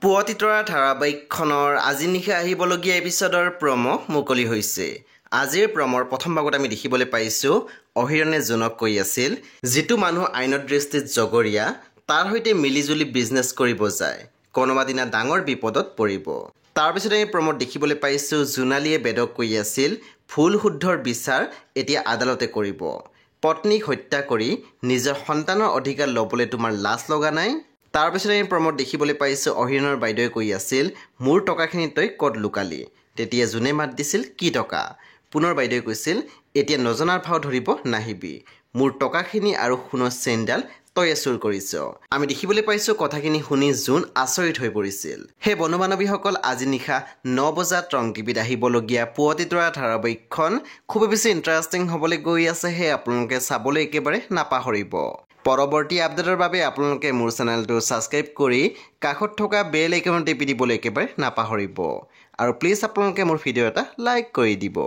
পুৱতিতৰা ধাৰাবাহিকখনৰ আজি নিশা আহিবলগীয়া এপিছডৰ প্ৰমো মুকলি হৈছে। আজিৰ প্ৰমৰ প্ৰথম ভাগত আমি দেখিবলৈ পাইছোঁ অহিৰণে জোনক কৈ আছিল যিটো মানুহ আইনৰ দৃষ্টিত জগৰীয়া তাৰ সৈতে মিলিজুলি বিজনেছ কৰিব যায় কোনোবা দিনা ডাঙৰ বিপদত পৰিব। তাৰপিছত আমি প্ৰমত দেখিবলৈ পাইছোঁ জোনালীয়ে বেদক কৈ আছিল ভুল শুদ্ধৰ বিচাৰ এতিয়া আদালতে কৰিব। পত্নীক হত্যা কৰি নিজৰ সন্তানৰ অধিকাৰ ল'বলৈ তোমাৰ লাজ লগা নাই? তাৰপিছত আমি প্ৰমত দেখিবলৈ পাইছোঁ অহিৰণৰ বাইদেৱে কৈ আছিল মোৰ টকাখিনি তই ক'ত লুকালি? তেতিয়া জোনে মাত দিছিল কি টকা? পুনৰ বাইদেৱে কৈছিল এতিয়া নজনাৰ ভাও ধৰিব নাহিবি, মোৰ টকাখিনি আৰু সোণৰ চেইনডাল তয়ে চুৰ কৰিছ। আমি দেখিবলৈ পাইছোঁ কথাখিনি শুনি জোন আচৰিত হৈ পৰিছিল। সেই বন্ধু বান্ধৱীসকল আজি নিশা 9 বজাত ৰং টিভিত আহিবলগীয়া পুৱতিতৰা ধাৰাবাহিকখন খুবেই বেছি ইণ্টাৰেষ্টিং হ'বলৈ গৈ আছে। সেই আপোনালোকে চাবলৈ একেবাৰে নাপাহৰিব। পৰৱৰ্তী আপডেটৰ বাবে আপোনালোকে মোৰ চেনেলটো ছাবস্ক্ৰাইব কৰি কাষত থকা বেল আইকনত টিপি দিবলৈ একেবাৰে নাপাহৰিব আৰু প্লিজ আপোনালোকে মোৰ ভিডিঅ' এটা লাইক কৰি দিব।